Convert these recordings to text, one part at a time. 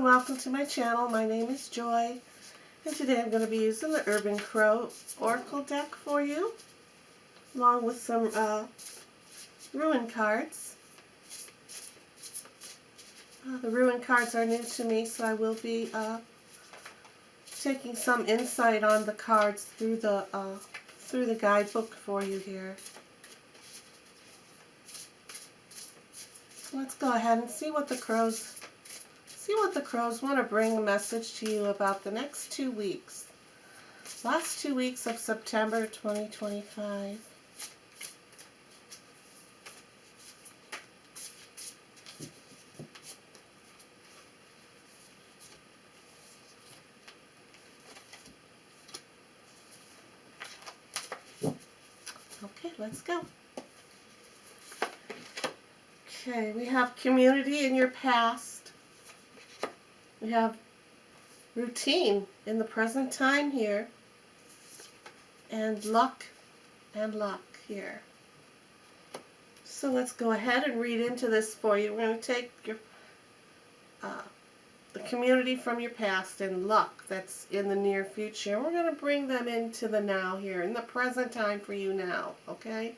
welcome to my channel. My name is Joy, and today I'm going to be using the Urban Crow Oracle deck for you, along with some Rune cards. The Rune cards are new to me, so I will be taking some insight on the cards through the guidebook for you here. So let's go ahead and see what the crows want to bring a message to you about the next 2 weeks. Last 2 weeks of September 2025. Okay, let's go. Okay, we have community in your past. We have routine in the present time here. And luck here. So let's go ahead and read into this for you. We're going to take your the community from your past and luck that's in the near future. We're going to bring them into the now here, in the present time for you now, okay?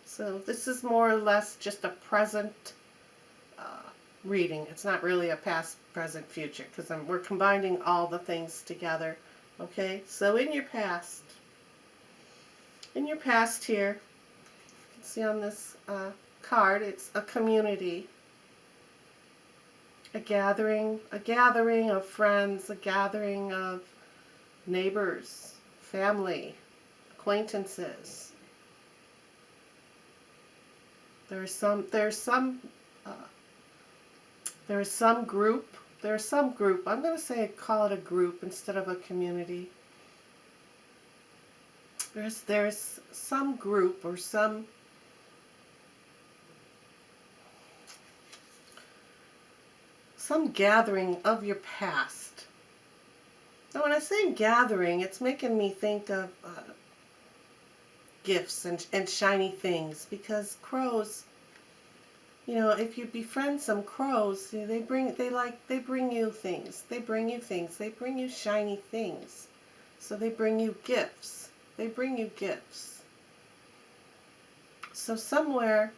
So this is more or less just a present reading. It's not really a past, present, future, because we're combining all the things together, okay? So in your past here, you can see on this card, it's a community, a gathering of friends, a gathering of neighbors, family, acquaintances. There's some group. I'm going to say call it a group instead of a community. There's some group or some gathering of your past. Now when I say gathering, it's making me think of gifts and shiny things, because crows, you know, if you befriend some crows, they bring you things. They bring you shiny things. So they bring you gifts. So somewhere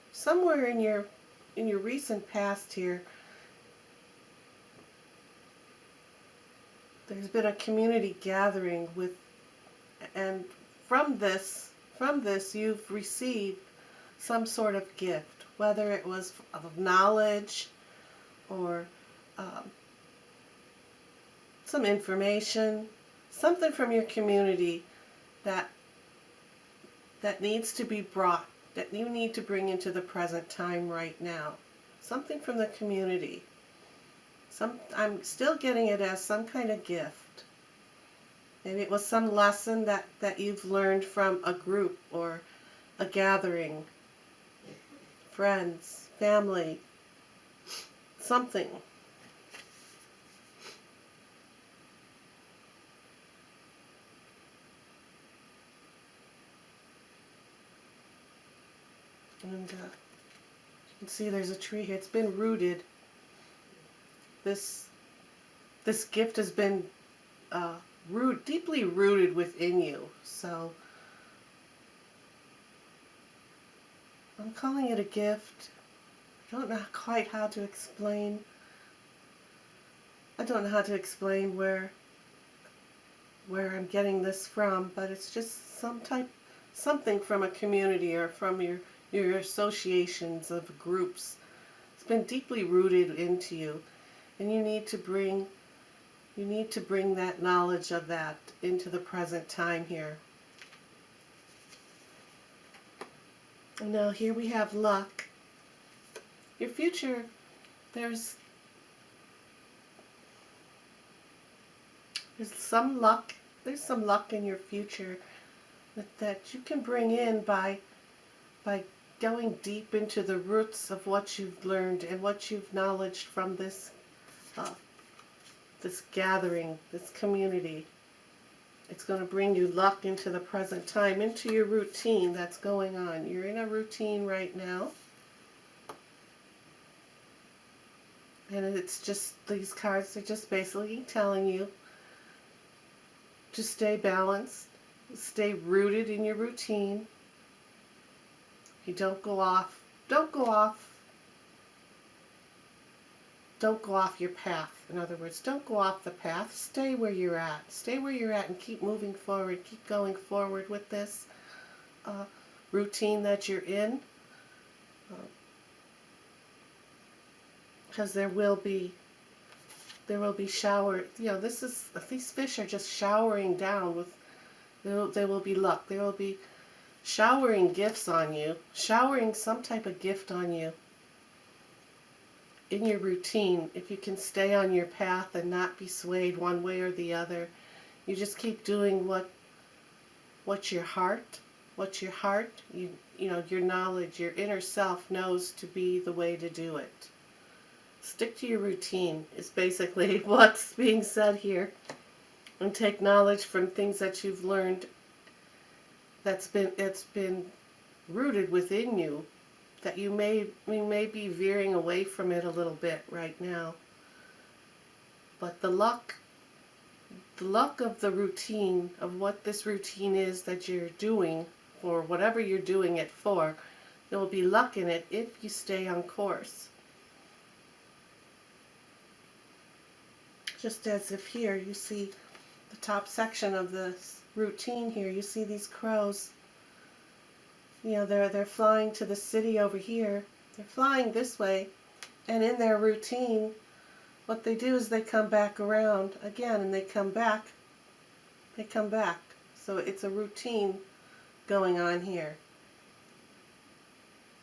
in your recent past here, there's been a community gathering with, and from this you've received some sort of gift, whether it was of knowledge or some information, something from your community that needs to be brought, that you need to bring into the present time right now. Something from the community. I'm still getting it as some kind of gift. Maybe it was some lesson that you've learned from a group or a gathering, friends, family, something. And you can see there's a tree here. It's been rooted. This gift has been deeply rooted within you. So I'm calling it a gift. I don't know quite how to explain. I don't know how to explain where I'm getting this from, but it's just something from a community or from your associations of groups. It's been deeply rooted into you, and you need to bring that knowledge of that into the present time here. And now here we have luck. Your future, there's some luck. There's some luck in your future that you can bring in by going deep into the roots of what you've learned and what you've knowledged from this gathering, this community. It's going to bring you luck into the present time, into your routine that's going on. You're in a routine right now. And it's just, these cards are just basically telling you to stay balanced, stay rooted in your routine. You don't go off, don't go off your path. In other words, don't go off the path. Stay where you're at. Stay where you're at and keep moving forward. Keep going forward with this routine that you're in. Because there will be shower. You know, these fish are just showering down with. There will be luck. There will be showering gifts on you. Showering some type of gift on you. In your routine, if you can stay on your path and not be swayed one way or the other, you just keep doing what your heart, you know, your knowledge, your inner self knows to be the way to do it. Stick to your routine is basically what's being said here, and take knowledge from things that you've learned it's been rooted within you, that we may be veering away from it a little bit right now. But the luck of the routine, of what this routine is that you're doing, or whatever you're doing it for, there will be luck in it if you stay on course. Just as if here you see the top section of this routine here, you see these crows. You know, they're flying to the city over here. They're flying this way, and in their routine, what they do is they come back around again, and they come back. They come back. So it's a routine going on here.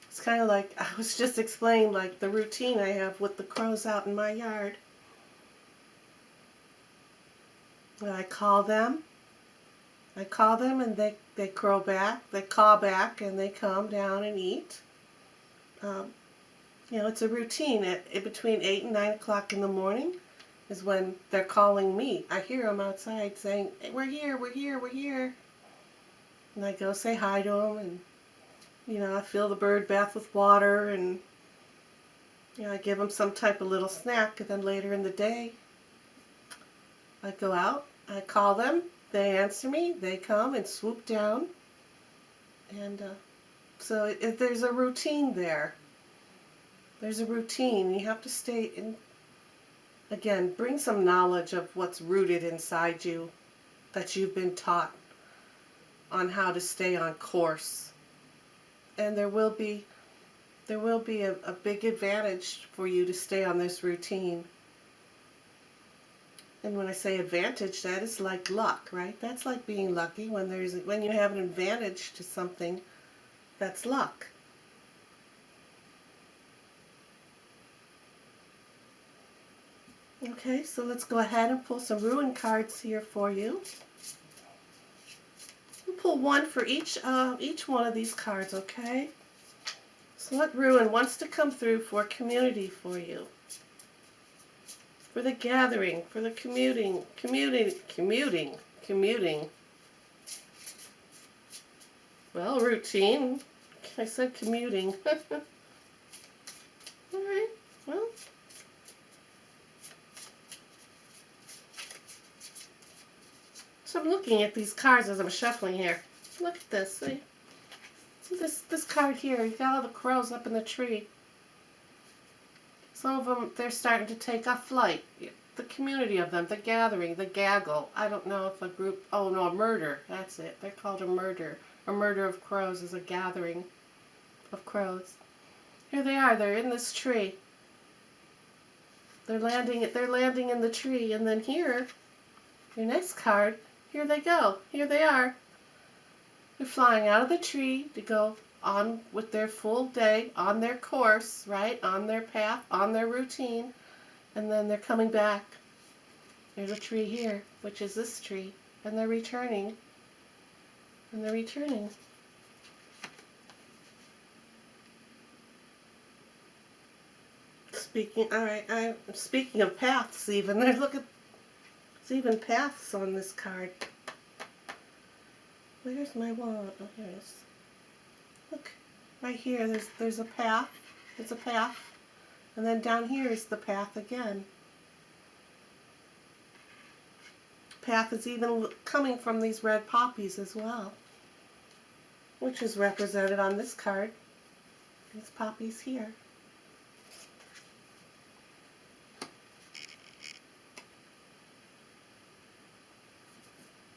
It's kind of like, I was just explaining, like the routine I have with the crows out in my yard. And I call them and they crow back, they caw back, and they come down and eat. You know, it's a routine. At between 8 and 9 o'clock in the morning is when they're calling me. I hear them outside saying, hey, we're here, we're here, we're here. And I go say hi to them, and, you know, I fill the bird bath with water, and, you know, I give them some type of little snack, and then later in the day, I go out, I call them, they answer me, they come and swoop down, and so there's a routine there. There's a routine. You have to stay in, again, bring some knowledge of what's rooted inside you, that you've been taught on how to stay on course. And there will be a big advantage for you to stay on this routine. And when I say advantage, that is like luck, right? That's like being lucky. When you have an advantage to something, that's luck. Okay, so let's go ahead and pull some Rune cards here for you. We'll pull one for each one of these cards, okay? So what Rune wants to come through for community for you. For the gathering, for the commuting. Well, routine. I said commuting. Alright, well. So I'm looking at these cards as I'm shuffling here. Look at this. See this card here. You got all the crows up in the tree. Some of them, they're starting to take off flight. The community of them, the gathering, the gaggle. I don't know if a group, oh no, a murder. That's it. They're called a murder. A murder of crows is a gathering of crows. Here they are. They're in this tree. They're landing in the tree, and then here, your next card, here they go. Here they are. They're flying out of the tree to go on with their full day, on their course, right? On their path, on their routine. And then they're coming back. There's a tree here, which is this tree. And they're returning. And they're returning. Speaking of paths even, there's even paths on this card. Where's my wand? Oh, here it is. Look, right here, there's a path. It's a path. And then down here is the path again. Path is even coming from these red poppies as well, which is represented on this card. These poppies here.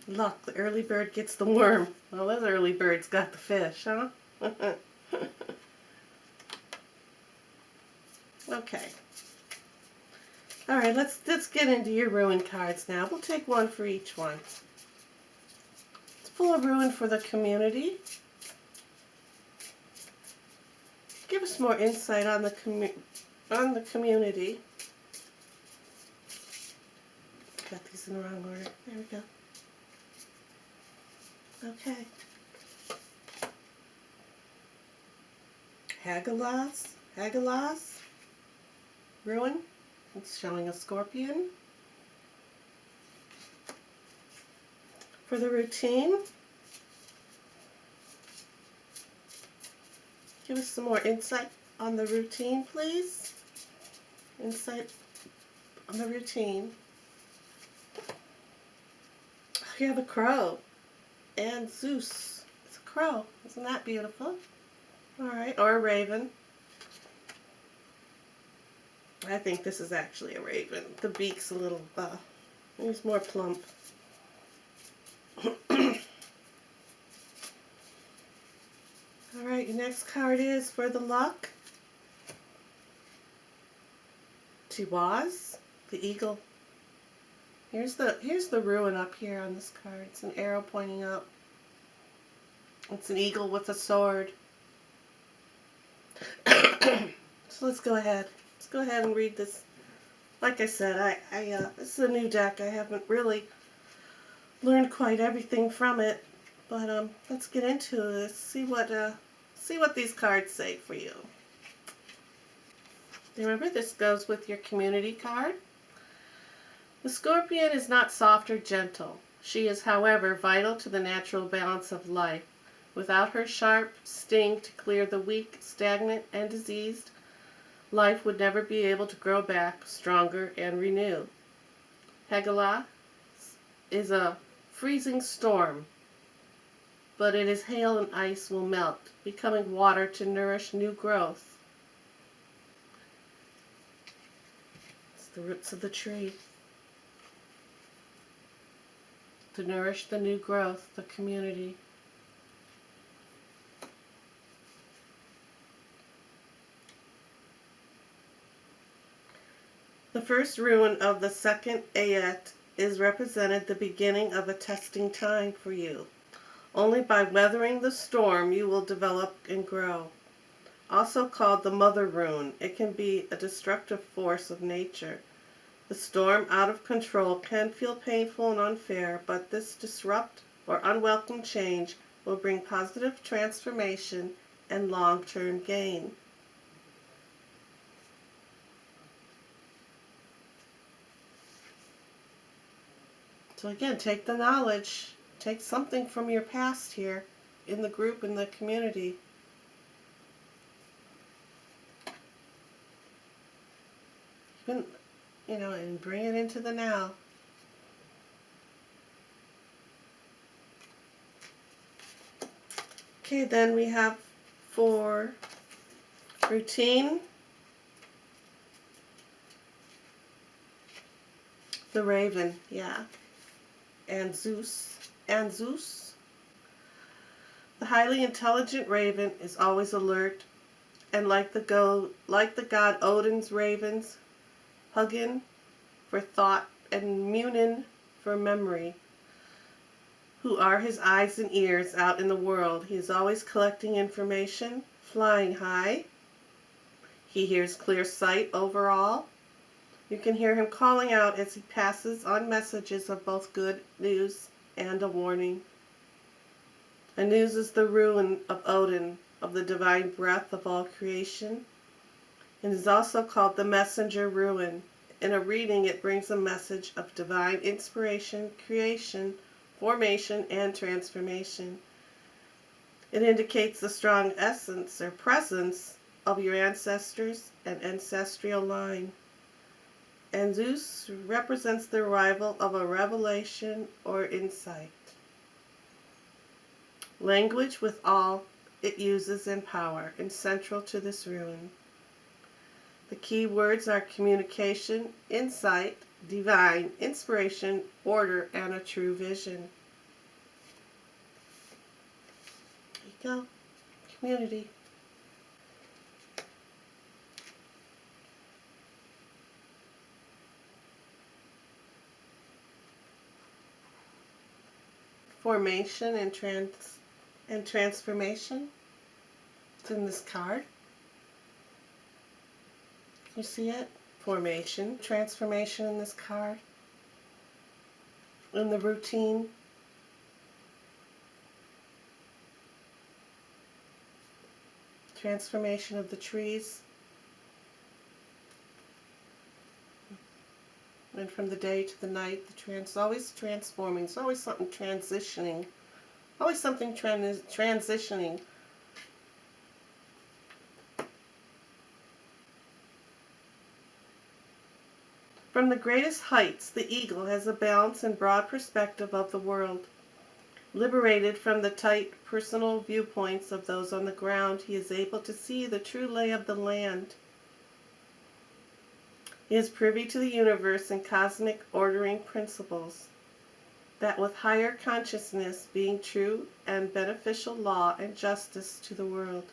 Look, the early bird gets the worm. Well, those early birds got the fish, huh? Okay. All right, let's get into your Rune cards now. We'll take one for each one. Let's pull a Rune for the community. Give us more insight on the community. Got these in the wrong order. There we go. Okay. Hagalaz, Rune. It's showing a scorpion. For the routine, give us some more insight on the routine, please. Insight on the routine. You have a crow and Zeus. It's a crow. Isn't that beautiful? All right, or a raven. I think this is actually a raven. The beak's a little, it's more plump. Alright, your next card is for the luck. Tiwaz, the eagle. Here's the Rune up here on this card. It's an arrow pointing up. It's an eagle with a sword. So let's go ahead. Let's go ahead and read this. Like I said, this is a new deck. I haven't really learned quite everything from it, but let's get into this. See what these cards say for you. Remember, this goes with your community card. The scorpion is not soft or gentle. She is, however, vital to the natural balance of life. Without her sharp sting to clear the weak, stagnant, and diseased, life would never be able to grow back stronger and renew. Hagala is a freezing storm, but it is hail and ice will melt, becoming water to nourish new growth. It's the roots of the tree to nourish the new growth, the community. The first Rune of the second Ayat is represented the beginning of a testing time for you. Only by weathering the storm you will develop and grow. Also called the Mother Rune, it can be a destructive force of nature. The storm out of control can feel painful and unfair, but this disrupt or unwelcome change will bring positive transformation and long-term gain. So again, take the knowledge, take something from your past here in the group, in the community. And bring it into the now. Okay, then we have for routine, the raven, yeah. And Zeus. The highly intelligent raven is always alert, and like the god Odin's ravens, Hugin for thought and Munin for memory, who are his eyes and ears out in the world. He is always collecting information, flying high. He hears clear sight overall. You can hear him calling out as he passes on messages of both good news and a warning. A news is the Rune of Odin, of the divine breath of all creation. It is also called the Messenger Rune. In a reading, it brings a message of divine inspiration, creation, formation, and transformation. It indicates the strong essence or presence of your ancestors and ancestral line. And Zeus represents the arrival of a revelation or insight. Language with all it uses in power and central to this rune. The key words are communication, insight, divine, inspiration, order, and a true vision. There you go. Community. Formation and transformation. It's in this card. You see it? Formation, transformation in this card. In the routine. Transformation of the trees. And from the day to the night, always transforming. It's always something transitioning. Always something transitioning. From the greatest heights, the eagle has a balanced and broad perspective of the world. Liberated from the tight personal viewpoints of those on the ground, he is able to see the true lay of the land. He is privy to the universe and cosmic ordering principles, that with higher consciousness being true and beneficial law and justice to the world.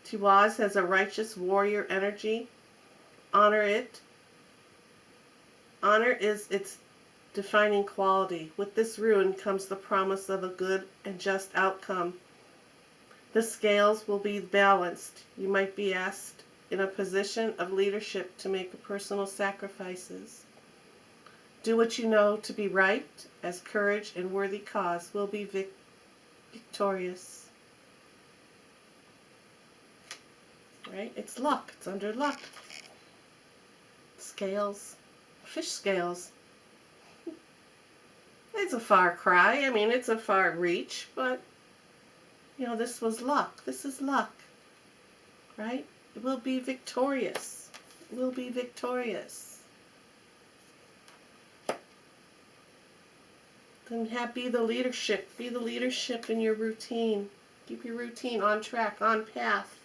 Tiwaz has a righteous warrior energy. Honor is its defining quality. With this rune comes the promise of a good and just outcome. The scales will be balanced. You might be asked in a position of leadership to make personal sacrifices. Do what you know to be right, as courage and worthy cause will be victorious. Right? It's luck. It's under luck. Scales. Fish scales. It's a far cry. I mean, it's a far reach, but, you know, this was luck. This is luck. Right? It will be victorious. It will be victorious. Then be the leadership. Be the leadership in your routine. Keep your routine on track, on path.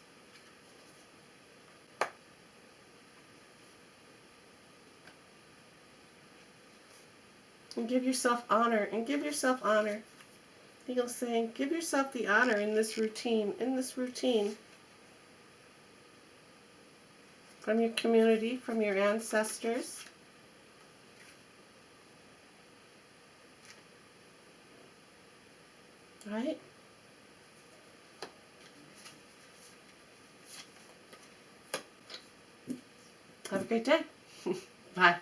And give yourself honor. And give yourself honor. Eagle's saying, give yourself the honor in this routine. In this routine. From your community, from your ancestors. Right? Have a great day. Bye.